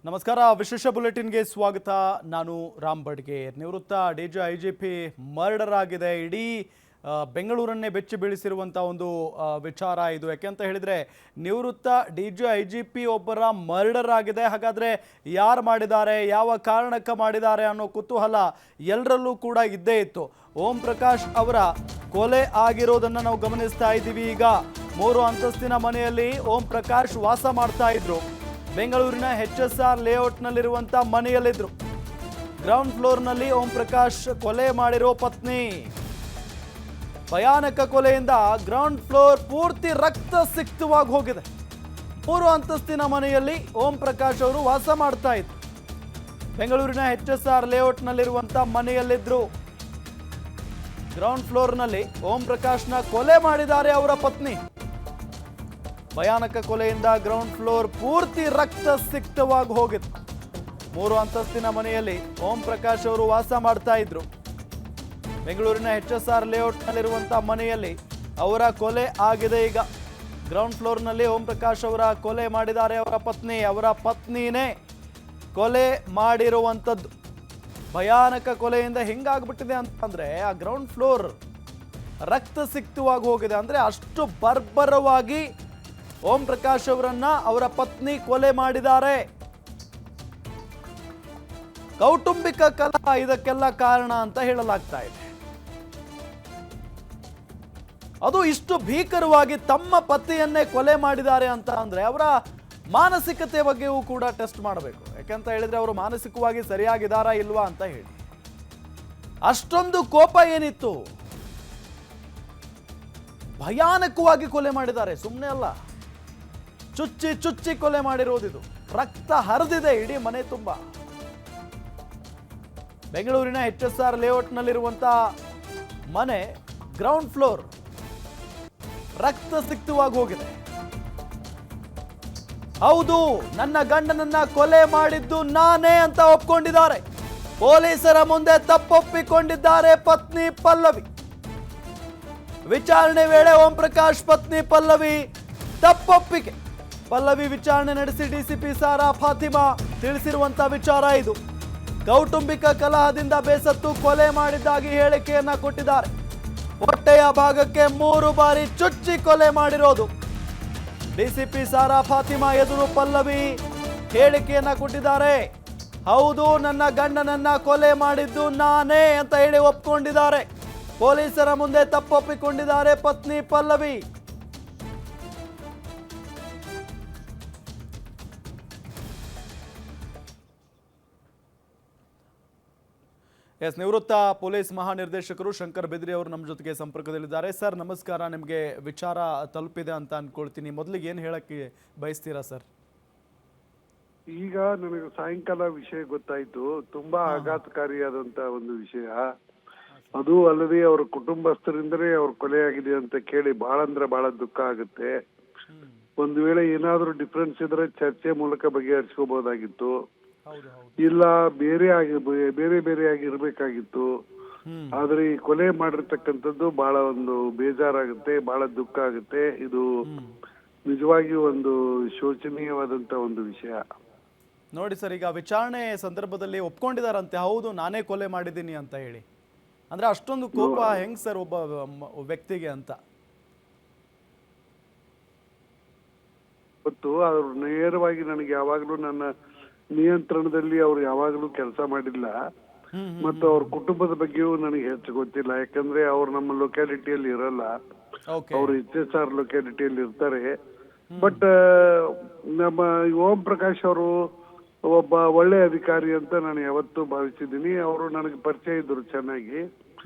ನಮಸ್ಕಾರ. ವಿಶೇಷ ಬುಲೆಟಿನ್ಗೆ ಸ್ವಾಗತ. ನಾನು ರಾಮ್ ಬಡ್ಗೇರ್. ನಿವೃತ್ತ ಡಿಜಿ ಐಜಿಪಿ ಮರ್ಡರ್ ಆಗಿದೆ. ಇಡೀ ಬೆಂಗಳೂರನ್ನೇ ಬೆಚ್ಚಿ ಬೀಳಿಸಿರುವಂಥ ಒಂದು ವಿಚಾರ ಇದು. ಯಾಕೆಂತ ಹೇಳಿದರೆ ನಿವೃತ್ತ ಡಿಜಿ ಐಜಿಪಿ ಒಬ್ಬರ ಮರ್ಡರ್ ಆಗಿದೆ. ಹಾಗಾದರೆ ಯಾರು ಮಾಡಿದ್ದಾರೆ, ಯಾವ ಕಾರಣಕ್ಕೆ ಮಾಡಿದ್ದಾರೆ ಅನ್ನೋ ಕುತೂಹಲ ಎಲ್ಲರಲ್ಲೂ ಕೂಡ ಇದ್ದೇ ಇತ್ತು. ಓಂ ಪ್ರಕಾಶ್ ಅವರ ಕೊಲೆ ಆಗಿರೋದನ್ನು ನಾವು ಗಮನಿಸ್ತಾ ಇದ್ದೀವಿ. ಈಗ 3 ಅಂತಸ್ತಿನ ಮನೆಯಲ್ಲಿ ಓಂ ಪ್ರಕಾಶ್ ವಾಸ ಮಾಡ್ತಾ ಇದ್ರು. ಬೆಂಗಳೂರಿನ HSR ಲೇಔಟ್ನಲ್ಲಿರುವಂಥ ಮನೆಯಲ್ಲಿದ್ದರು. ಗ್ರೌಂಡ್ ಫ್ಲೋರ್ನಲ್ಲಿ ಓಂ ಪ್ರಕಾಶ್ ಕೊಲೆ ಮಾಡಿರೋ ಪತ್ನಿ. ಭಯಾನಕ ಕೊಲೆಯಿಂದ ಗ್ರೌಂಡ್ ಫ್ಲೋರ್ ಪೂರ್ತಿ ರಕ್ತ ಸಿಕ್ತವಾಗಿ ಹೋಗಿದೆ. 3 ಅಂತಸ್ತಿನ ಮನೆಯಲ್ಲಿ ಓಂ ಪ್ರಕಾಶ್ ಅವರು ವಾಸ ಮಾಡ್ತಾ ಇದ್ರು. ಬೆಂಗಳೂರಿನ HSR ಲೇಔಟ್ನಲ್ಲಿರುವಂಥ ಮನೆಯಲ್ಲಿದ್ದರು. ಗ್ರೌಂಡ್ ಫ್ಲೋರ್ನಲ್ಲಿ ಓಂ ಪ್ರಕಾಶ್ನ ಕೊಲೆ ಮಾಡಿದ್ದಾರೆ ಅವರ ಪತ್ನಿ. ಭಯಾನಕ ಕೊಲೆಯಿಂದ ಗ್ರೌಂಡ್ ಫ್ಲೋರ್ ಪೂರ್ತಿ ರಕ್ತ ಸಿಕ್ತವಾಗಿ ಹೋಗಿತ್ತು. 3 ಅಂತಸ್ತಿನ ಮನೆಯಲ್ಲಿ ಓಂ ಪ್ರಕಾಶ್ ಅವರು ವಾಸ ಮಾಡ್ತಾ ಇದ್ರು. ಬೆಂಗಳೂರಿನ HSR ಲೇಔಟ್ನಲ್ಲಿರುವಂಥ ಮನೆಯಲ್ಲಿ ಅವರ ಕೊಲೆ ಆಗಿದೆ. ಈಗ ಗ್ರೌಂಡ್ ಫ್ಲೋರ್ನಲ್ಲಿ ಓಂ ಪ್ರಕಾಶ್ ಅವರ ಕೊಲೆ ಮಾಡಿದ್ದಾರೆ ಅವರ ಪತ್ನಿ. ಅವರ ಪತ್ನಿನೇ ಕೊಲೆ ಮಾಡಿರುವಂಥದ್ದು. ಭಯಾನಕ ಕೊಲೆಯಿಂದ ಹೆಂಗಾಗ್ಬಿಟ್ಟಿದೆ ಅಂತಂದರೆ ಆ ಗ್ರೌಂಡ್ ಫ್ಲೋರ್ ರಕ್ತ ಸಿಕ್ತವಾಗಿ ಹೋಗಿದೆ. ಅಂದರೆ ಅಷ್ಟು ಬರ್ಬರವಾಗಿ ಓಂ ಪ್ರಕಾಶ್ ಅವರನ್ನ ಅವರ ಪತ್ನಿ ಕೊಲೆ ಮಾಡಿದ್ದಾರೆ. ಕೌಟುಂಬಿಕ ಕಲಹ ಇದಕ್ಕೆಲ್ಲ ಕಾರಣ ಅಂತ ಹೇಳಲಾಗ್ತಾ ಇದೆ. ಅದು ಇಷ್ಟು ಭೀಕರವಾಗಿ ತಮ್ಮ ಪತಿಯನ್ನೇ ಕೊಲೆ ಮಾಡಿದ್ದಾರೆ ಅಂತ ಅಂದ್ರೆ ಅವರ ಮಾನಸಿಕತೆ ಬಗ್ಗೆಯೂ ಕೂಡ ಟೆಸ್ಟ್ ಮಾಡಬೇಕು. ಯಾಕಂತ ಹೇಳಿದ್ರೆ ಅವರು ಮಾನಸಿಕವಾಗಿ ಸರಿಯಾಗಿದ್ದಾರಾ ಇಲ್ವಾ ಅಂತ ಹೇಳಿ. ಅಷ್ಟೊಂದು ಕೋಪ ಏನಿತ್ತು, ಭಯಾನಕವಾಗಿ ಕೊಲೆ ಮಾಡಿದ್ದಾರೆ. ಸುಮ್ಮನೆ ಅಲ್ಲ, ಚುಚ್ಚಿ ಚುಚ್ಚಿ ಕೊಲೆ ಮಾಡಿರೋದಿದು. ರಕ್ತ ಹರಿದಿದೆ ಇಡೀ ಮನೆ ತುಂಬ. ಬೆಂಗಳೂರಿನ HSR ಲೇಔಟ್ನಲ್ಲಿರುವಂಥ ಮನೆ ಗ್ರೌಂಡ್ ಫ್ಲೋರ್ ರಕ್ತ ಸಿಕ್ತವಾಗಿ ಹೋಗಿದೆ. ಹೌದು, ನನ್ನ ಗಂಡನನ್ನ ಕೊಲೆ ಮಾಡಿದ್ದು ನಾನೇ ಅಂತ ಒಪ್ಕೊಂಡಿದ್ದಾರೆ. ಪೊಲೀಸರ ಮುಂದೆ ತಪ್ಪೊಪ್ಪಿಕೊಂಡಿದ್ದಾರೆ ಪತ್ನಿ ಪಲ್ಲವಿ. ವಿಚಾರಣೆ ವೇಳೆ ಓಂ ಪ್ರಕಾಶ್ ಪತ್ನಿ ಪಲ್ಲವಿ ತಪ್ಪೊಪ್ಪಿಗೆ. ಪಲ್ಲವಿ ವಿಚಾರಣೆ ನಡೆಸಿ DCP ಸಾರಾ ಫಾತಿಮಾ ತಿಳಿಸಿರುವಂತ ವಿಚಾರ ಇದು. ಕೌಟುಂಬಿಕ ಕಲಹದಿಂದ ಬೇಸತ್ತು ಕೊಲೆ ಮಾಡಿದ್ದಾಗಿ ಹೇಳಿಕೆಯನ್ನ ಕೊಟ್ಟಿದ್ದಾರೆ. ಹೊಟ್ಟೆಯ ಭಾಗಕ್ಕೆ 3 ಬಾರಿ ಚುಚ್ಚಿ ಕೊಲೆ ಮಾಡಿರೋದು. DCP ಸಾರಾ ಫಾತಿಮಾ ಎದುರು ಪಲ್ಲವಿ ಹೇಳಿಕೆಯನ್ನ ಕೊಟ್ಟಿದ್ದಾರೆ. ಹೌದು, ನನ್ನ ಗಂಡನನ್ನ ಕೊಲೆ ಮಾಡಿದ್ದು ನಾನೇ ಅಂತ ಹೇಳಿ ಒಪ್ಕೊಂಡಿದ್ದಾರೆ. ಪೊಲೀಸರ ಮುಂದೆ ತಪ್ಪೊಪ್ಪಿಕೊಂಡಿದ್ದಾರೆ ಪತ್ನಿ ಪಲ್ಲವಿ. ನಿವೃತ್ತ ಪೊಲೀಸ್ ಮಹಾನಿರ್ದೇಶಕರು ಶಂಕರ್ ಬೆದ್ರಿ ಅವರು ನಮ್ಮ ಜೊತೆಗೆ ಸಂಪರ್ಕದಲ್ಲಿದ್ದಾರೆ. ಸರ್ ನಮಸ್ಕಾರ. ನಿಮಗೆ ವಿಚಾರ ತಲುಪಿದೆ ಅಂತ ಅನ್ಕೊಳ್ತೀನಿ. ಮೊದಲಿಗೆ ಏನು ಹೇಳಕ್ಕೆ ಬಯಸ್ತೀರಾ ಸರ್? ಈಗ ನನಗೆ ಸಾಯಂಕಾಲ ವಿಷಯ ಗೊತ್ತಾಯ್ತು. ತುಂಬಾ ಆಘಾತಕಾರಿಯಾದಂತ ಒಂದು ವಿಷಯ. ಅದು ಅಲ್ಲದೆ ಅವರ ಕುಟುಂಬಸ್ಥರಿಂದಲೇ ಅವ್ರ ಕೊಲೆಯಾಗಿದೆ ಅಂತ ಕೇಳಿ ಬಹಳ ಅಂದ್ರೆ ಬಹಳ ದುಃಖ ಆಗುತ್ತೆ. ಒಂದು ವೇಳೆ ಏನಾದ್ರೂ ಡಿಫ್ರೆನ್ಸ್ ಇದ್ರೆ ಚರ್ಚೆ ಮೂಲಕ ಬಗೆಹರಿಸ್ಕೋಬಹುದಾಗಿತ್ತು. ಇಲ್ಲ ಬೇರೆ ಬೇರೆ ಆಗಿರ್ಬೇಕಾಗಿತ್ತು. ಆದ್ರೆ ಈ ಕೊಲೆ ಮಾಡಿರ್ತಕ್ಕಂಥದ್ದು ಬಹಳ ಒಂದು ಬೇಜಾರಾಗುತ್ತೆ, ಬಹಳ ದುಃಖ ಆಗುತ್ತೆ. ಇದು ನಿಜವಾಗಿಯೂ ಒಂದು ಶೋಚನೀಯವಾದಂತ ಒಂದು ವಿಷಯ. ನೋಡಿ ಸರ್, ಈಗ ವಿಚಾರಣೆ ಸಂದರ್ಭದಲ್ಲಿ ಒಪ್ಕೊಂಡಿದಾರಂತೆ, ಹೌದು ನಾನೇ ಕೊಲೆ ಮಾಡಿದ್ದೀನಿ ಅಂತ ಹೇಳಿ. ಅಂದ್ರೆ ಅಷ್ಟೊಂದು ಕೋಪ ಹೆಂಗ್ ಸರ್ ಒಬ್ಬ ವ್ಯಕ್ತಿಗೆ ಅಂತ? ಗೊತ್ತು, ಅವ್ರು ನೇರವಾಗಿ ನನಗೆ ಯಾವಾಗ್ಲೂ ನನ್ನ ನಿಯಂತ್ರಣದಲ್ಲಿ ಅವ್ರು ಯಾವಾಗ್ಲೂ ಕೆಲಸ ಮಾಡಿಲ್ಲ. ಮತ್ತು ಅವ್ರ ಕುಟುಂಬದ ಬಗ್ಗೆಯೂ ನನಗೆ ಹೆಚ್ಚು ಗೊತ್ತಿಲ್ಲ. ಯಾಕಂದ್ರೆ ಅವ್ರು ನಮ್ಮ ಲೊಕ್ಯಾಲಿಟಿಯಲ್ಲಿ ಇರಲ್ಲ, ಅವ್ರು HSR ಲೊಕ್ಯಾಲಿಟಿಯಲ್ಲಿ ಇರ್ತಾರೆ. ಬಟ್ ನಮ್ಮ ಓಂ ಪ್ರಕಾಶ್ ಅವರು ಒಬ್ಬ ಒಳ್ಳೆ ಅಧಿಕಾರಿ ಅಂತ ನಾನು ಯಾವತ್ತೂ ಭಾವಿಸಿದ್ದೀನಿ. ಅವರು ನನಗೆ ಪರಿಚಯ ಇದ್ರು ಚೆನ್ನಾಗಿ.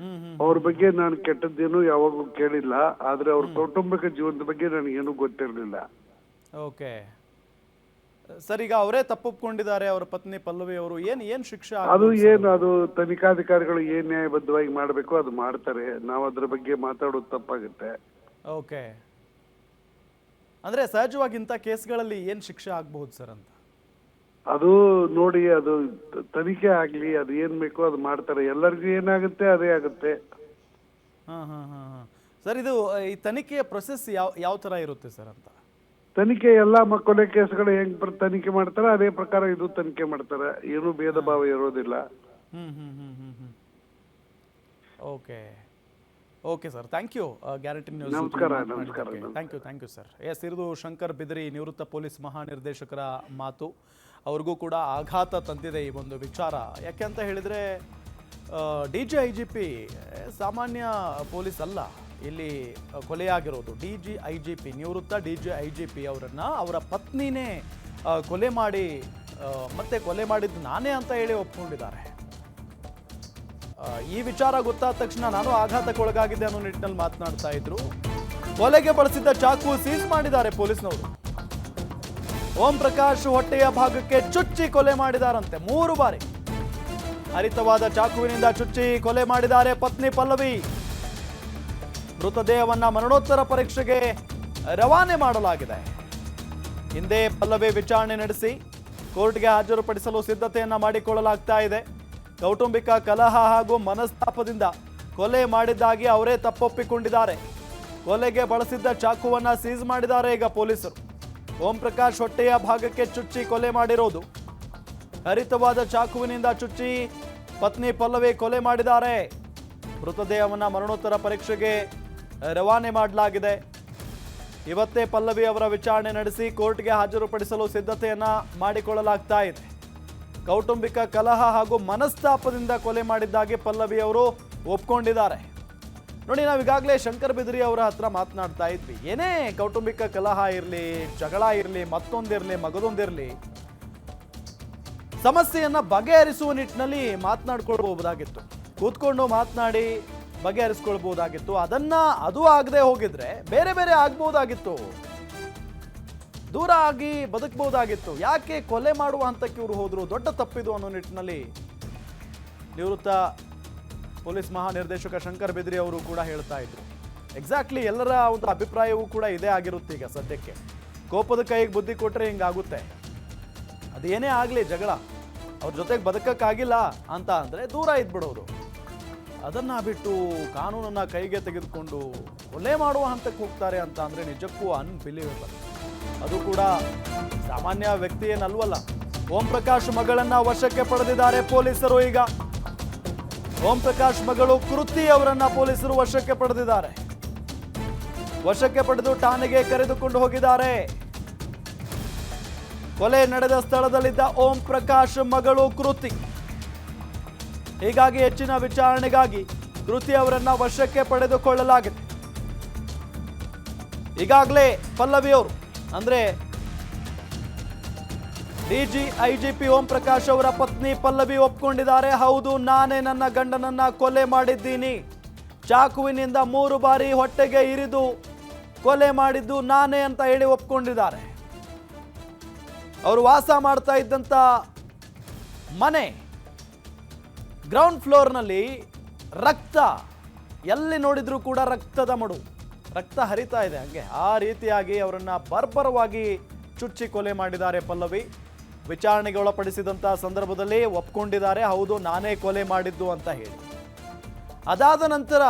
ಅವ್ರ ಬಗ್ಗೆ ನಾನು ಕೆಟ್ಟದ್ದೇನು ಯಾವಾಗೂ ಕೇಳಿಲ್ಲ. ಆದ್ರೆ ಅವ್ರ ಕೌಟುಂಬಿಕ ಜೀವನದ ಬಗ್ಗೆ ನನಗೇನು ಗೊತ್ತಿರಲಿಲ್ಲ. ಓಕೆ ಸರ್, ಈಗ ಅವರೇ ತಪ್ಪೊಪ್ಕೊಂಡಿದ್ದಾರೆ ಅವರ ಪತ್ನಿ ಪಲ್ಲವಿ ಅವರು. ಏನ್ ಶಿಕ್ಷೆ? ಅದು ತನಿಖಾಧಿಕಾರಿಗಳು ಏನ್ ನ್ಯಾಯಬದ್ಧವಾಗಿ ಮಾಡ್ಬೇಕು ಅದು ಮಾಡ್ತಾರೆ. ನಾವು ಅದ್ರ ಬಗ್ಗೆ ಮಾತಾಡೋದು ತಪ್ಪಾಗುತ್ತೆ. ಓಕೆ, ಅಂದ್ರೆ ಸಹಜವಾಗಿ ಇಂಥ ಕೇಸ್ಗಳಲ್ಲಿ ಏನ್ ಶಿಕ್ಷೆ ಆಗ್ಬಹುದು ಸರ್ ಅಂತ? ಅದು ನೋಡಿ, ಅದು ತನಿಖೆ ಆಗ್ಲಿ, ಅದು ಏನ್ ಬೇಕೋ ಅದು ಮಾಡ್ತಾರೆ. ಎಲ್ಲರಿಗೂ ಏನಾಗುತ್ತೆ ಅದೇ ಆಗುತ್ತೆ. ಸರ್, ಇದು ಈ ತನಿಖೆಯ ಪ್ರೊಸೆಸ್ ಯಾವ ತರ ಇರುತ್ತೆ ಸರ್ ಅಂತ? ತನಿಖೆ ಎಲ್ಲಾ ಕೊಲೆ ಕೇಸ್ಗಳು ಹೆಂಗ್ ತನಿಖೆ ಮಾಡ್ತಾರೆ ಅದೇ ಪ್ರಕಾರ ಇದು ತನಿಖೆ ಮಾಡ್ತಾರೆ, ಏನು ಭೇದ ಭಾವ ಇರೋದಿಲ್ಲ. Okay okay sir, thank you. Guarantee news ನಮಸ್ಕಾರ. Thank you sir. ಎಸ್, ಇರುವುದು ಶಂಕರ್ ಬಿದರಿ, ನಿವೃತ್ತ ಪೊಲೀಸ್ ಮಹಾನಿರ್ದೇಶಕರ ಮಾತು. ಅವ್ರಿಗೂ ಕೂಡ ಆಘಾತ ತಂದಿದೆ ಈ ಒಂದು ವಿಚಾರ. ಯಾಕೆ ಅಂತ ಹೇಳಿದರೆ DGIGP ಸಾಮಾನ್ಯ ಪೊಲೀಸ್ ಅಲ್ಲ, ಇಲ್ಲಿ ಕೊಲೆಯಾಗಿರೋದು DGIGP, ನಿವೃತ್ತ DGIGP ಅವರನ್ನು ಅವರ ಪತ್ನಿನೇ ಕೊಲೆ ಮಾಡಿ ಮತ್ತೆ ಕೊಲೆ ಮಾಡಿದ್ದು ನಾನೇ ಅಂತ ಹೇಳಿ ಒಪ್ಕೊಂಡಿದ್ದಾರೆ. ಈ ವಿಚಾರ ಗೊತ್ತಾದ ತಕ್ಷಣ ನಾನು ಆಘಾತಕ್ಕೊಳಗಾಗಿದ್ದೆ ಅನ್ನೋ ನಿಟ್ಟಿನಲ್ಲಿ ಮಾತನಾಡ್ತಾ ಇದ್ರು. ಕೊಲೆಗೆ ಬಳಸಿದ್ದ ಚಾಕು ಸೀಸ್ ಮಾಡಿದ್ದಾರೆ ಪೊಲೀಸ್ನವರು. ಓಂ ಪ್ರಕಾಶ್ ಹೊಟ್ಟೆಯ ಭಾಗಕ್ಕೆ ಚುಚ್ಚಿ ಕೊಲೆ ಮಾಡಿದಾರಂತೆ 3 ಬಾರಿ. ಹರಿತವಾದ ಚಾಕುವಿನಿಂದ ಚುಚ್ಚಿ ಕೊಲೆ ಮಾಡಿದ್ದಾರೆ ಪತ್ನಿ ಪಲ್ಲವಿ. ಮೃತದೇಹವನ್ನ ಮರಣೋತ್ತರ ಪರೀಕ್ಷೆಗೆ ರವಾನೆ ಮಾಡಲಾಗಿದೆ. ಹಿಂದೆ ಪಲ್ಲವಿ ವಿಚಾರಣೆ ನಡೆಸಿ ಕೋರ್ಟ್ಗೆ ಹಾಜರುಪಡಿಸಲು ಸಿದ್ಧತೆಯನ್ನ ಮಾಡಿಕೊಳ್ಳಲಾಗ್ತಾ ಇದೆ. ಕೌಟುಂಬಿಕ ಕಲಹ ಹಾಗೂ ಮನಸ್ತಾಪದಿಂದ ಕೊಲೆ ಮಾಡಿದ್ದಾಗಿ ಅವರೇ ತಪ್ಪೊಪ್ಪಿಕೊಂಡಿದ್ದಾರೆ. ಕೊಲೆಗೆ ಬಳಸಿದ್ದ ಚಾಕುವನ್ನ ಸೀಸ್ ಮಾಡಿದ್ದಾರೆ ಈಗ ಪೊಲೀಸರು. ಓಂ ಪ್ರಕಾಶ್ ಹೊಟ್ಟೆಯ ಭಾಗಕ್ಕೆ ಚುಚ್ಚಿ ಕೊಲೆ ಮಾಡಿರೋದು. ಹರಿತವಾದ ಚಾಕುವಿನಿಂದ ಚುಚ್ಚಿ ಪತ್ನಿ ಪಲ್ಲವಿ ಕೊಲೆ ಮಾಡಿದ್ದಾರೆ. ಮೃತದೇಹವನ್ನ ಮರಣೋತ್ತರ ಪರೀಕ್ಷೆಗೆ ರವಾನೆ ಮಾಡಲಾಗಿದೆ. ಇವತ್ತೇ ಪಲ್ಲವಿ ಅವರ ವಿಚಾರಣೆ ನಡೆಸಿ ಕೋರ್ಟ್ಗೆ ಹಾಜರುಪಡಿಸಲು ಸಿದ್ಧತೆಯನ್ನ ಮಾಡಿಕೊಳ್ಳಲಾಗ್ತಾ ಇದೆ. ಕೌಟುಂಬಿಕ ಕಲಹ ಹಾಗೂ ಮನಸ್ತಾಪದಿಂದ ಕೊಲೆ ಮಾಡಿದ್ದಾಗಿ ಪಲ್ಲವಿ ಅವರು ಒಪ್ಕೊಂಡಿದ್ದಾರೆ. ನೋಡಿ, ನಾವು ಈಗಾಗಲೇ ಶಂಕರ್ ಬಿದರಿ ಅವರ ಹತ್ರ ಮಾತನಾಡ್ತಾ ಇದ್ವಿ. ಏನೇ ಕೌಟುಂಬಿಕ ಕಲಹ ಇರಲಿ, ಜಗಳ ಇರಲಿ, ಮತ್ತೊಂದಿರಲಿ, ಮಗದೊಂದಿರಲಿ, ಸಮಸ್ಯೆಯನ್ನ ಬಗೆಹರಿಸುವ ನಿಟ್ಟಿನಲ್ಲಿ ಮಾತನಾಡ್ಕೊಳ್ಬಹುದಾಗಿತ್ತು. ಕೂತ್ಕೊಂಡು ಮಾತನಾಡಿ ಬಗೆಹರಿಸ್ಕೊಳ್ಬಹುದಾಗಿತ್ತು. ಅದು ಆಗದೆ ಹೋಗಿದ್ರೆ ಬೇರೆ ಬೇರೆ ಆಗ್ಬಹುದಾಗಿತ್ತು, ದೂರ ಆಗಿ ಬದುಕಬಹುದಾಗಿತ್ತು. ಯಾಕೆ ಕೊಲೆ ಮಾಡುವ ಹಂತಕ್ಕೆ ಇವರು ಹೋದ್ರು? ದೊಡ್ಡ ತಪ್ಪಿದು ಅನ್ನೋ ನಿಟ್ಟಿನಲ್ಲಿ ನಿವೃತ್ತ ಪೊಲೀಸ್ ಮಹಾನಿರ್ದೇಶಕ ಶಂಕರ್ ಬಿದರಿ ಅವರು ಕೂಡ ಹೇಳ್ತಾ ಇದ್ರು. ಎಕ್ಸಾಕ್ಟ್ಲಿ ಎಲ್ಲರ ಒಂದು ಅಭಿಪ್ರಾಯವೂ ಕೂಡ ಇದೇ ಆಗಿರುತ್ತೆ. ಈಗ ಸದ್ಯಕ್ಕೆ ಕೋಪದ ಕೈಗೆ ಬುದ್ಧಿ ಕೊಟ್ಟರೆ ಹಿಂಗಾಗುತ್ತೆ. ಅದೇನೇ ಆಗಲಿ, ಜಗಳ ಅವ್ರ ಜೊತೆಗೆ ಬದುಕಕ್ಕಾಗಿಲ್ಲ ಅಂತ ಅಂದರೆ ದೂರ ಇದ್ಬಿಡೋರು. ಅದನ್ನು ಬಿಟ್ಟು ಕಾನೂನನ್ನು ಕೈಗೆ ತೆಗೆದುಕೊಂಡು ಕೊಲೆ ಮಾಡುವ ಹಂತಕ್ಕೆ ಹೋಗ್ತಾರೆ ಅಂತ ಅಂದರೆ ನಿಜಕ್ಕೂ ಅನ್ಬಿಲೀವೇಬಲ್. ಅದು ಕೂಡ ಸಾಮಾನ್ಯ ವ್ಯಕ್ತಿ ಏನಲ್ವಲ್ಲ. ಓಂ ಪ್ರಕಾಶ್ ಮಗಳನ್ನ ವಶಕ್ಕೆ ಪಡೆದಿದ್ದಾರೆ ಪೊಲೀಸರು. ಈಗ ಓಂ ಪ್ರಕಾಶ್ ಮಗಳು ಕೃತಿ ಅವರನ್ನ ಪೊಲೀಸರು ವಶಕ್ಕೆ ಪಡೆದಿದ್ದಾರೆ. ವಶಕ್ಕೆ ಪಡೆದು ಠಾಣೆಗೆ ಕರೆದುಕೊಂಡು ಹೋಗಿದ್ದಾರೆ. ಕೊಲೆ ನಡೆದ ಸ್ಥಳದಲ್ಲಿದ್ದ ಓಂ ಪ್ರಕಾಶ್ ಮಗಳು ಕೃತಿ. ಹೀಗಾಗಿ ಹೆಚ್ಚಿನ ವಿಚಾರಣೆಗಾಗಿ ಕೃತಿ ಅವರನ್ನ ವಶಕ್ಕೆ ಪಡೆದುಕೊಳ್ಳಲಾಗಿದೆ. ಈಗಾಗಲೇ ಪಲ್ಲವಿ ಅವರು ಅಂದ್ರೆ DGIGP ಓಂ ಪ್ರಕಾಶ್ ಅವರ ಪತ್ನಿ ಪಲ್ಲವಿ ಒಪ್ಕೊಂಡಿದ್ದಾರೆ. ಹೌದು, ನಾನೇ ನನ್ನ ಗಂಡನನ್ನ ಕೊಲೆ ಮಾಡಿದ್ದೀನಿ. ಚಾಕುವಿನಿಂದ 3 ಬಾರಿ ಹೊಟ್ಟೆಗೆ ಇರಿದು ಕೊಲೆ ಮಾಡಿದ್ದು ನಾನೇ ಅಂತ ಹೇಳಿ ಒಪ್ಕೊಂಡಿದ್ದಾರೆ. ಅವರು ವಾಸ ಮಾಡ್ತಾ ಇದ್ದಂಥ ಮನೆ ಗ್ರೌಂಡ್ ಫ್ಲೋರ್ನಲ್ಲಿ ರಕ್ತ, ಎಲ್ಲಿ ನೋಡಿದ್ರೂ ಕೂಡ ರಕ್ತದ ಮಡು, ರಕ್ತ ಹರಿತಾ ಇದೆ. ಹಂಗೆ ಆ ರೀತಿಯಾಗಿ ಅವರನ್ನ ಬರ್ಬರವಾಗಿ ಚುಚ್ಚಿ ಕೊಲೆ ಮಾಡಿದ್ದಾರೆ ಪಲ್ಲವಿ. ವಿಚಾರಣೆಗೆ ಒಳಪಡಿಸಿದಂಥ ಸಂದರ್ಭದಲ್ಲಿ ಒಪ್ಕೊಂಡಿದ್ದಾರೆ, ಹೌದು ನಾನೇ ಕೊಲೆ ಮಾಡಿದ್ದು ಅಂತ ಹೇಳಿ. ಅದಾದ ನಂತರ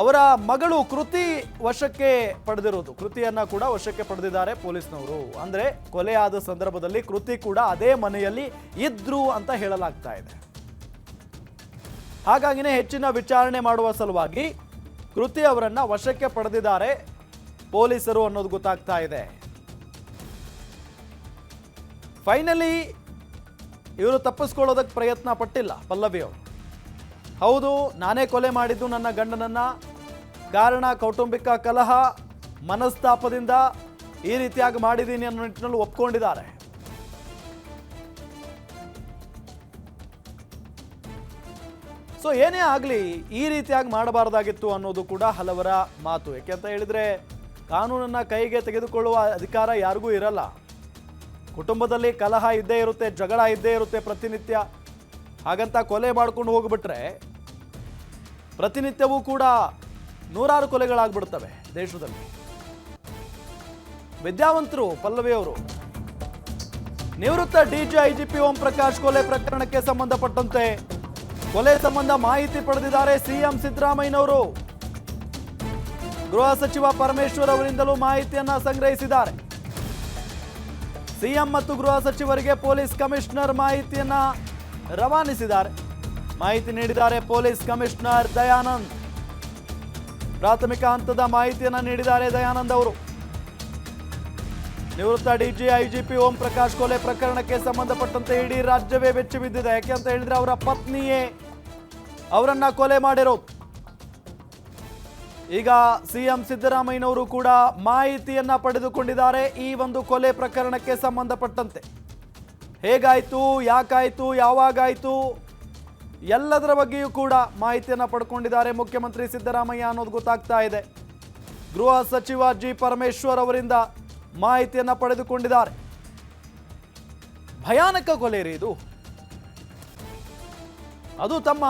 ಅವರ ಮಗಳು ಕೃತಿ ವಶಕ್ಕೆ ಪಡೆದಿರೋದು. ಕೃತಿಯನ್ನ ಕೂಡ ವಶಕ್ಕೆ ಪಡೆದಿದ್ದಾರೆ ಪೊಲೀಸ್ನವರು. ಅಂದ್ರೆ ಕೊಲೆ ಆದ ಸಂದರ್ಭದಲ್ಲಿ ಕೃತಿ ಕೂಡ ಅದೇ ಮನೆಯಲ್ಲಿ ಇದ್ರು ಅಂತ ಹೇಳಲಾಗ್ತಾ ಇದೆ. ಹಾಗಾಗಿನೇ ಹೆಚ್ಚಿನ ವಿಚಾರಣೆ ಮಾಡುವ ಸಲುವಾಗಿ ಕೃತಿ ಅವರನ್ನ ವಶಕ್ಕೆ ಪಡೆದಿದ್ದಾರೆ ಪೊಲೀಸರು ಅನ್ನೋದು ಗೊತ್ತಾಗ್ತಾ ಇದೆ. ಫೈನಲಿ ಇವರು ತಪ್ಪಿಸ್ಕೊಳ್ಳೋದಕ್ಕೆ ಪ್ರಯತ್ನ ಪಟ್ಟಿಲ್ಲ ಪಲ್ಲವಿ ಅವರು. ಹೌದು, ನಾನೇ ಕೊಲೆ ಮಾಡಿದ್ದು ನನ್ನ ಗಂಡನನ್ನ, ಕಾರಣ ಕೌಟುಂಬಿಕ ಕಲಹ, ಮನಸ್ತಾಪದಿಂದ ಈ ರೀತಿಯಾಗಿ ಮಾಡಿದ್ದೀನಿ ಅನ್ನೋ ನಿಟ್ಟಿನಲ್ಲಿ ಒಪ್ಕೊಂಡಿದ್ದಾರೆ. ಸೊ ಏನೇ ಆಗಲಿ ಈ ರೀತಿಯಾಗಿ ಮಾಡಬಾರ್ದಾಗಿತ್ತು ಅನ್ನೋದು ಕೂಡ ಹಲವರ ಮಾತು. ಯಾಕೆಂತ ಹೇಳಿದ್ರೆ ಕಾನೂನನ್ನ ಕೈಗೆ ತೆಗೆದುಕೊಳ್ಳುವ ಅಧಿಕಾರ ಯಾರಿಗೂ ಇರಲ್ಲ. ಕುಟುಂಬದಲ್ಲಿ ಕಲಹ ಇದ್ದೇ ಇರುತ್ತೆ, ಜಗಳ ಇದ್ದೇ ಇರುತ್ತೆ ಪ್ರತಿನಿತ್ಯ. ಹಾಗಂತ ಕೊಲೆ ಮಾಡ್ಕೊಂಡು ಹೋಗ್ಬಿಟ್ರೆ ಪ್ರತಿನಿತ್ಯವೂ ಕೂಡ 100 ಕೊಲೆಗಳಾಗ್ಬಿಡ್ತವೆ ದೇಶದಲ್ಲಿ. ವಿದ್ಯಾವಂತರು ಪಲ್ಲವಿ ಅವರು. ನಿವೃತ್ತ DGIGP ಓಂ ಪ್ರಕಾಶ್ ಕೊಲೆ ಪ್ರಕರಣಕ್ಕೆ ಸಂಬಂಧಪಟ್ಟಂತೆ ಕೊಲೆ ಸಂಬಂಧ ಮಾಹಿತಿ ಪಡೆದಿದ್ದಾರೆ ಸಿಎಂ ಸಿದ್ದರಾಮಯ್ಯನವರು. ಗೃಹ ಸಚಿವ ಪರಮೇಶ್ವರ್ ಅವರಿಂದಲೂ ಮಾಹಿತಿಯನ್ನ ಸಂಗ್ರಹಿಸಿದ್ದಾರೆ. ಸಿಎಂ ಮತ್ತು ಗೃಹ ಸಚಿವರಿಗೆ ಪೊಲೀಸ್ ಕಮಿಷನರ್ ಮಾಹಿತಿಯನ್ನ ರವಾನಿಸಿದ್ದಾರೆ. ಮಾಹಿತಿ ನೀಡಿದ್ದಾರೆ ಪೊಲೀಸ್ ಕಮಿಷನರ್ ದಯಾನಂದ್. ಪ್ರಾಥಮಿಕ ಹಂತದ ಮಾಹಿತಿಯನ್ನ ನೀಡಿದ್ದಾರೆ ದಯಾನಂದ್ ಅವರು. ನಿವೃತ್ತ ಡಿಜಿ ಐಜಿಪಿ ಓಂ ಪ್ರಕಾಶ್ ಕೊಲೆ ಪ್ರಕರಣಕ್ಕೆ ಸಂಬಂಧಪಟ್ಟಂತೆ ಇಡೀ ರಾಜ್ಯವೇ ಬೆಚ್ಚಿ ಬಿದ್ದಿದೆ. ಯಾಕೆ ಅಂತ ಹೇಳಿದ್ರೆ ಅವರ ಪತ್ನಿಯೇ ಅವರನ್ನ ಕೊಲೆ ಮಾಡಿರೋದು. ಈಗ ಸಿಎಂ ಸಿದ್ದರಾಮಯ್ಯನವರು ಕೂಡ ಮಾಹಿತಿಯನ್ನ ಪಡೆದುಕೊಂಡಿದ್ದಾರೆ ಈ ಒಂದು ಕೊಲೆ ಪ್ರಕರಣಕ್ಕೆ ಸಂಬಂಧಪಟ್ಟಂತೆ. ಹೇಗಾಯ್ತು, ಯಾಕಾಯ್ತು, ಯಾವಾಗಾಯ್ತು ಎಲ್ಲದರ ಬಗ್ಗೆಯೂ ಕೂಡ ಮಾಹಿತಿಯನ್ನ ಪಡ್ಕೊಂಡಿದ್ದಾರೆ ಮುಖ್ಯಮಂತ್ರಿ ಸಿದ್ದರಾಮಯ್ಯ ಅನ್ನೋದು ಗೊತ್ತಾಗ್ತಾ ಇದೆ. ಗೃಹ ಸಚಿವ ಜಿ ಪರಮೇಶ್ವರ್ ಅವರಿಂದ ಮಾಹಿತಿಯನ್ನ ಪಡೆದುಕೊಂಡಿದ್ದಾರೆ. ಭಯಾನಕ ಕೊಲೆ ರೀ ಇದು. ಅದು ತಮ್ಮ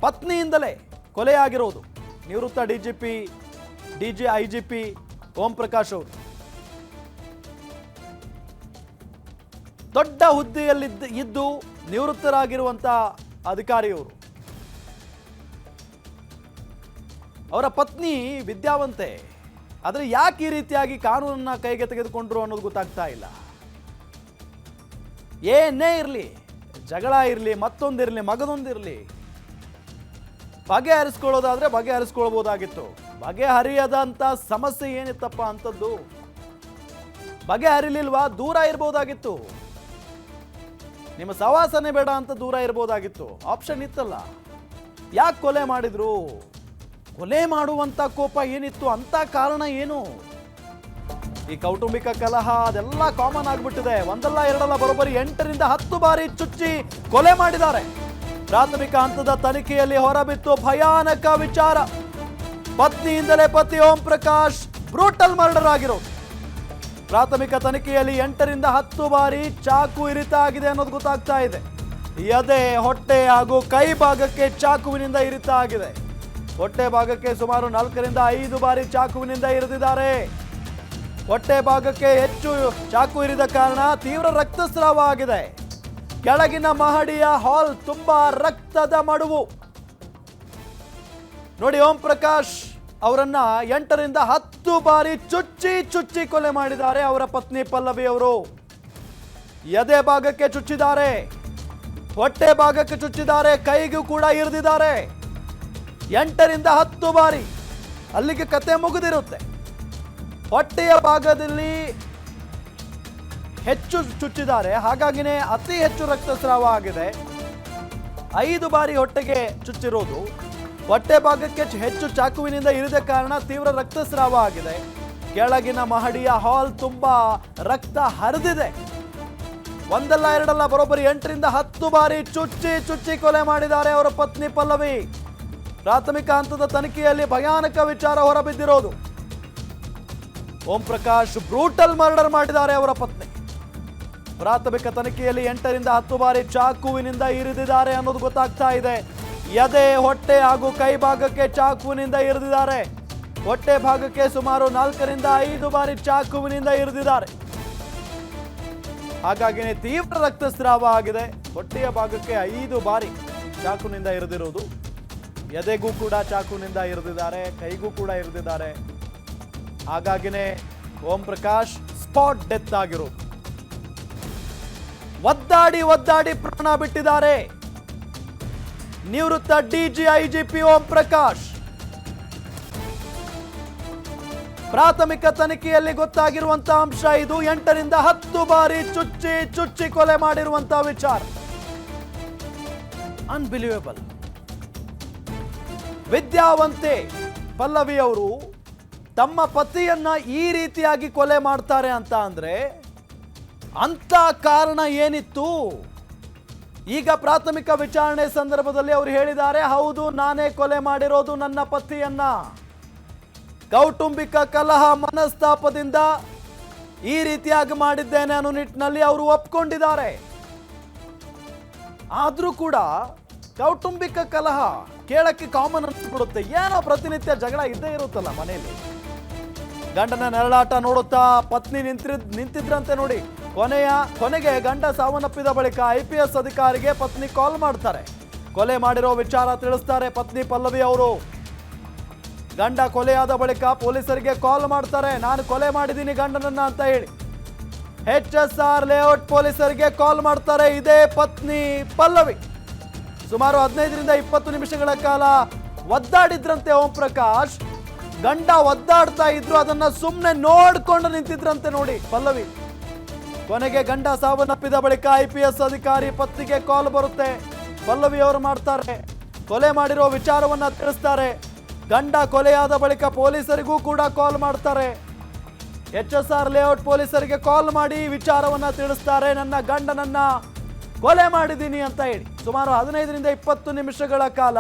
ಪತ್ನಿಯಿಂದಲೇ ಕೊಲೆಯಾಗಿರೋದು. ನಿವೃತ್ತ ಡಿಜಿ ಐಜಿಪಿ ಓಂ ಪ್ರಕಾಶ್ ಅವರು ದೊಡ್ಡ ಹುದ್ದೆಯಲ್ಲಿ ಇದ್ದು ನಿವೃತ್ತರಾಗಿರುವಂತ ಅಧಿಕಾರಿಯವರು. ಅವರ ಪತ್ನಿ ವಿದ್ಯಾವಂತೆ. ಆದರೆ ಯಾಕೆ ಈ ರೀತಿಯಾಗಿ ಕಾನೂನನ್ನ ಕೈಗೆ ತೆಗೆದುಕೊಂಡ್ರು ಅನ್ನೋದು ಗೊತ್ತಾಗ್ತಾ ಇಲ್ಲ. ಏನೇ ಇರಲಿ, ಜಗಳ ಇರಲಿ, ಮತ್ತೊಂದಿರಲಿ, ಮಗದೊಂದಿರಲಿ, ಬಗೆಹರಿಸ್ಕೊಳ್ಳೋದಾದ್ರೆ ಬಗೆಹರಿಸ್ಕೊಳ್ಬೋದಾಗಿತ್ತು. ಬಗೆಹರಿಯದಂತ ಸಮಸ್ಯೆ ಏನಿತ್ತಪ್ಪ ಅಂತದ್ದು? ಬಗೆಹರಿಲಿಲ್ವಾ? ದೂರ ಇರ್ಬೋದಾಗಿತ್ತು. ನಿಮ್ಮ ಸವಾಸನೆ ಬೇಡ ಅಂತ ದೂರ ಇರ್ಬೋದಾಗಿತ್ತು. ಆಪ್ಷನ್ ಇತ್ತಲ್ಲ. ಯಾಕೆ ಕೊಲೆ ಮಾಡಿದ್ರು? ಕೊಲೆ ಮಾಡುವಂತ ಕೋಪ ಏನಿತ್ತು? ಅಂತ ಕಾರಣ ಏನು? ಈ ಕೌಟುಂಬಿಕ ಕಲಹ ಅದೆಲ್ಲ ಕಾಮನ್ ಆಗ್ಬಿಟ್ಟಿದೆ. ಒಂದಲ್ಲ ಎರಡಲ್ಲ ಬರೋಬ್ಬರಿ 8ರಿಂದ 10 ಬಾರಿ ಚುಚ್ಚಿ ಕೊಲೆ ಮಾಡಿದ್ದಾರೆ. ಪ್ರಾಥಮಿಕ ಹಂತದ ತನಿಖೆಯಲ್ಲಿ ಹೊರಬಿತ್ತು ಭಯಾನಕ ವಿಚಾರ. ಪತ್ನಿಯಿಂದಲೇ ಪತಿ ಓಂ ಪ್ರಕಾಶ್ ಬ್ರೂಟಲ್ ಮರ್ಡರ್ ಆಗಿರೋದು. ಪ್ರಾಥಮಿಕ ತನಿಖೆಯಲ್ಲಿ 8ರಿಂದ 10 ಬಾರಿ ಚಾಕು ಇರಿತ ಆಗಿದೆ ಅನ್ನೋದು ಗೊತ್ತಾಗ್ತಾ ಇದೆ. ಎದೆ, ಹೊಟ್ಟೆ ಹಾಗೂ ಕೈ ಭಾಗಕ್ಕೆ ಚಾಕುವಿನಿಂದ ಇರಿತ ಆಗಿದೆ. ಹೊಟ್ಟೆ ಭಾಗಕ್ಕೆ ಸುಮಾರು 4ರಿಂದ 5 ಬಾರಿ ಚಾಕುವಿನಿಂದ ಇರಿದಿದ್ದಾರೆ. ಹೊಟ್ಟೆ ಭಾಗಕ್ಕೆ ಹೆಚ್ಚು ಚಾಕು ಇರಿದ ಕಾರಣ ತೀವ್ರ ರಕ್ತಸ್ರಾವ ಆಗಿದೆ. ಕೆಳಗಿನ ಮಹಡಿಯ ಹಾಲ್ ತುಂಬಾ ರಕ್ತದ ಮಡುವು. ನೋಡಿ, ಓಂ ಪ್ರಕಾಶ್ ಅವರನ್ನ 8ರಿಂದ 10 ಬಾರಿ ಚುಚ್ಚಿ ಕೊಲೆ ಮಾಡಿದ್ದಾರೆ ಅವರ ಪತ್ನಿ ಪಲ್ಲವಿ ಅವರು. ಎದೆ ಭಾಗಕ್ಕೆ ಚುಚ್ಚಿದ್ದಾರೆ, ಹೊಟ್ಟೆ ಭಾಗಕ್ಕೆ ಚುಚ್ಚಿದ್ದಾರೆ, ಕೈಗೂ ಕೂಡ ಇರಿದಿದ್ದಾರೆ. 8ರಿಂದ 10 ಬಾರಿ. ಅಲ್ಲಿಗೆ ಕತೆ ಮುಗಿದಿರುತ್ತೆ. ಹೊಟ್ಟೆಯ ಭಾಗದಲ್ಲಿ ಹೆಚ್ಚು ಚುಚ್ಚಿದ್ದಾರೆ, ಹಾಗಾಗಿನೇ ಅತಿ ಹೆಚ್ಚು ರಕ್ತಸ್ರಾವ ಆಗಿದೆ. 5 ಬಾರಿ ಹೊಟ್ಟೆಗೆ ಚುಚ್ಚಿರೋದು. ಹೊಟ್ಟೆ ಭಾಗಕ್ಕೆ ಹೆಚ್ಚು ಚಾಕುವಿನಿಂದ ಇರಿದ ಕಾರಣ ತೀವ್ರ ರಕ್ತಸ್ರಾವ ಆಗಿದೆ. ಕೆಳಗಿನ ಮಹಡಿಯ ಹಾಲ್ ತುಂಬಾ ರಕ್ತ ಹರಿದಿದೆ. ಒಂದಲ್ಲ ಎರಡಲ್ಲ ಬರೋಬ್ಬರಿ 8ರಿಂದ 10 ಬಾರಿ ಚುಚ್ಚಿ ಕೊಲೆ ಮಾಡಿದ್ದಾರೆ ಅವರ ಪತ್ನಿ ಪಲ್ಲವಿ. ಪ್ರಾಥಮಿಕ ಹಂತದ ತನಿಖೆಯಲ್ಲಿ ಭಯಾನಕ ವಿಚಾರ ಹೊರಬಿದ್ದಿರೋದು. ಓಂ ಪ್ರಕಾಶ್ ಬ್ರೂಟಲ್ ಮರ್ಡರ್ ಮಾಡಿದ್ದಾರೆ ಅವರ ಪತ್ನಿ. ಪ್ರಾಥಮಿಕ ತನಿಖೆಯಲ್ಲಿ 8ರಿಂದ 10 ಬಾರಿ ಚಾಕುವಿನಿಂದ ಇರಿದಿದ್ದಾರೆ ಅನ್ನೋದು ಗೊತ್ತಾಗ್ತಾ ಇದೆ. ಎದೆ, ಹೊಟ್ಟೆ ಹಾಗೂ ಕೈ ಭಾಗಕ್ಕೆ ಚಾಕುವಿನಿಂದ ಇರಿದಿದ್ದಾರೆ. ಹೊಟ್ಟೆ ಭಾಗಕ್ಕೆ ಸುಮಾರು 4ರಿಂದ 5 ಬಾರಿ ಚಾಕುವಿನಿಂದ ಇರಿದಿದ್ದಾರೆ. ಹಾಗಾಗಿನೇ ತೀವ್ರ ರಕ್ತಸ್ರಾವ ಆಗಿದೆ. ಹೊಟ್ಟೆಯ ಭಾಗಕ್ಕೆ 5 ಬಾರಿ ಚಾಕುವಿನಿಂದ ಇರಿದಿರೋದು. ಎದೆಗೂ ಕೂಡ ಚಾಕುವಿನಿಂದ ಇರಿದಿದ್ದಾರೆ, ಕೈಗೂ ಕೂಡ ಇರಿದಿದ್ದಾರೆ. ಹಾಗಾಗಿನೇ ಓಂ ಪ್ರಕಾಶ್ ಸ್ಪಾಟ್ ಡೆತ್ ಆಗಿರೋದು. ಒದ್ದಾಡಿ ಪ್ರಾಣ ಬಿಟ್ಟಿದ್ದಾರೆ ನಿವೃತ್ತ ಡಿಜಿ ಐಜಿಪಿ ಓಂ ಪ್ರಕಾಶ್. ಪ್ರಾಥಮಿಕ ತನಿಖೆಯಲ್ಲಿ ಗೊತ್ತಾಗಿರುವಂತಹ ಅಂಶ ಇದು. 8ರಿಂದ 10 ಬಾರಿ ಚುಚ್ಚಿ ಕೊಲೆ ಮಾಡಿರುವಂತಹ ವಿಚಾರ. ಅನ್ಬಿಲೀವೇಬಲ್. ವಿದ್ಯಾವಂತೆ ಪಲ್ಲವಿ ಅವರು ತಮ್ಮ ಪತಿಯನ್ನ ಈ ರೀತಿಯಾಗಿ ಕೊಲೆ ಮಾಡ್ತಾರೆ ಅಂತ ಅಂದ್ರೆ ಅಂತ ಕಾರಣ ಏನಿತ್ತು? ಈಗ ಪ್ರಾಥಮಿಕ ವಿಚಾರಣೆ ಸಂದರ್ಭದಲ್ಲಿ ಅವರು ಹೇಳಿದ್ದಾರೆ, ಹೌದು, ನಾನೇ ಕೊಲೆ ಮಾಡಿರೋದು ನನ್ನ ಪತಿಯನ್ನ. ಕೌಟುಂಬಿಕ ಕಲಹ ಮನಸ್ತಾಪದಿಂದ ಈ ರೀತಿಯಾಗಿ ಮಾಡಿದ್ದೇನೆ ಅನ್ನೋ ನಿಟ್ಟಿನಲ್ಲಿ ಅವರು ಒಪ್ಕೊಂಡಿದ್ದಾರೆ. ಆದ್ರೂ ಕೂಡ ಕೌಟುಂಬಿಕ ಕಲಹ ಕೇಳಕ್ಕೆ ಕಾಮನ್ ಅನ್ಸ್ಬಿಡುತ್ತೆ. ಏನೋ ಪ್ರತಿನಿತ್ಯ ಜಗಳ ಇದ್ದೇ ಇರುತ್ತಲ್ಲ ಮನೆಯಲ್ಲಿ. ಗಂಡನ ನೆರಳಾಟ ನೋಡುತ್ತಾ ಪತ್ನಿ ನಿಂತಿದ್ರಂತೆ ನೋಡಿ. ಕೊನೆಗೆ ಗಂಡ ಸಾವನ್ನಪ್ಪಿದ ಬಳಿಕ IPS ಅಧಿಕಾರಿಗೆ ಪತ್ನಿ ಕಾಲ್ ಮಾಡ್ತಾರೆ. ಕೊಲೆ ಮಾಡಿರೋ ವಿಚಾರ ತಿಳಿಸ್ತಾರೆ ಪತ್ನಿ ಪಲ್ಲವಿ ಅವರು. ಗಂಡ ಕೊಲೆಯಾದ ಬಳಿಕ ಪೊಲೀಸರಿಗೆ ಕಾಲ್ ಮಾಡ್ತಾರೆ, ನಾನು ಕೊಲೆ ಮಾಡಿದ್ದೀನಿ ಗಂಡನನ್ನ ಅಂತ ಹೇಳಿ. HSR ಲೇಔಟ್ ಪೊಲೀಸರಿಗೆ ಕಾಲ್ ಮಾಡ್ತಾರೆ ಇದೇ ಪತ್ನಿ ಪಲ್ಲವಿ. ಸುಮಾರು 15ರಿಂದ 20 ನಿಮಿಷಗಳ ಕಾಲ ಒದ್ದಾಡಿದ್ರಂತೆ ಓಂ ಪ್ರಕಾಶ್. ಗಂಡ ಒದ್ದಾಡ್ತಾ ಇದ್ರು, ಅದನ್ನ ಸುಮ್ಮನೆ ನೋಡ್ಕೊಂಡು ನಿಂತಿದ್ರಂತೆ ನೋಡಿ ಪಲ್ಲವಿ. ಕೊನೆಗೆ ಗಂಡ ಸಾವನ್ನಪ್ಪಿದ ಬಳಿಕ IPS ಅಧಿಕಾರಿ ಪತ್ನಿಗೆ ಕಾಲ್ ಬರುತ್ತೆ. ಪಲ್ಲವಿ ಅವರು ಮಾಡ್ತಾರೆ, ಕೊಲೆ ಮಾಡಿರೋ ವಿಚಾರವನ್ನ ತಿಳಿಸ್ತಾರೆ. ಗಂಡ ಕೊಲೆಯಾದ ಬಳಿಕ ಪೊಲೀಸರಿಗೂ ಕೂಡ ಕಾಲ್ ಮಾಡ್ತಾರೆ. HSR ಲೇಔಟ್ ಪೊಲೀಸರಿಗೆ ಕಾಲ್ ಮಾಡಿ ವಿಚಾರವನ್ನ ತಿಳಿಸ್ತಾರೆ, ನನ್ನ ಗಂಡನನ್ನ ಕೊಲೆ ಮಾಡಿದ್ದೀನಿ ಅಂತ ಹೇಳಿ. ಸುಮಾರು 15ರಿಂದ 20 ನಿಮಿಷಗಳ ಕಾಲ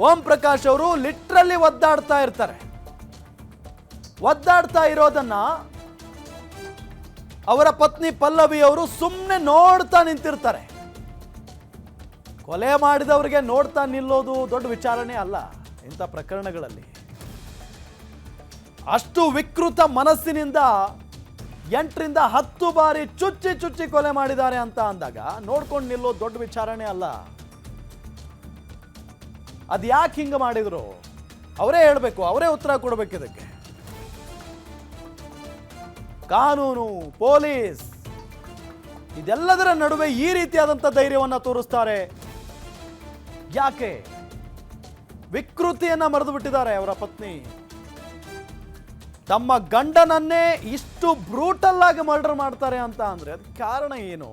ಓಂ ಪ್ರಕಾಶ್ ಅವರು ಲಿಟ್ರಲಿ ಒದ್ದಾಡ್ತಾ ಇರ್ತಾರೆ. ಒದ್ದಾಡ್ತಾ ಇರೋದನ್ನ ಅವರ ಪತ್ನಿ ಪಲ್ಲವಿ ಅವರು ಸುಮ್ಮನೆ ನೋಡ್ತಾ ನಿಂತಿರ್ತಾರೆ. ಕೊಲೆ ಮಾಡಿದವರಿಗೆ ನೋಡ್ತಾ ನಿಲ್ಲೋದು ದೊಡ್ಡ ವಿಚಾರಣೆ ಅಲ್ಲ ಇಂಥ ಪ್ರಕರಣಗಳಲ್ಲಿ. ಅಷ್ಟು ವಿಕೃತ ಮನಸ್ಸಿನಿಂದ 8ರಿಂದ 10 ಬಾರಿ ಚುಚ್ಚಿ ಚುಚ್ಚಿ ಕೊಲೆ ಮಾಡಿದ್ದಾರೆ ಅಂತ ಅಂದಾಗ ನೋಡ್ಕೊಂಡು ನಿಲ್ಲೋದು ದೊಡ್ಡ ವಿಚಾರಣೆ ಅಲ್ಲ. ಅದು ಯಾಕೆ ಹಿಂಗೆ ಮಾಡಿದ್ರು ಅವರೇ ಹೇಳಬೇಕು, ಅವರೇ ಉತ್ತರ ಕೊಡಬೇಕು ಇದಕ್ಕೆ. ಕಾನೂನು, ಪೊಲೀಸ್ ಇದೆಲ್ಲದರ ನಡುವೆ ಈ ರೀತಿಯಾದಂಥ ಧೈರ್ಯವನ್ನು ತೋರಿಸ್ತಾರೆ ಯಾಕೆ? ವಿಕೃತಿಯನ್ನ ಮರೆತು ಬಿಟ್ಟಿದ್ದಾರೆ ಅವರ ಪತ್ನಿ. ತಮ್ಮ ಗಂಡನನ್ನೇ ಇಷ್ಟು ಬ್ರೂಟಲ್ ಆಗಿ ಮರ್ಡರ್ ಮಾಡ್ತಾರೆ ಅಂತ ಅಂದ್ರೆ ಅದಕ್ಕೆ ಕಾರಣ ಏನು?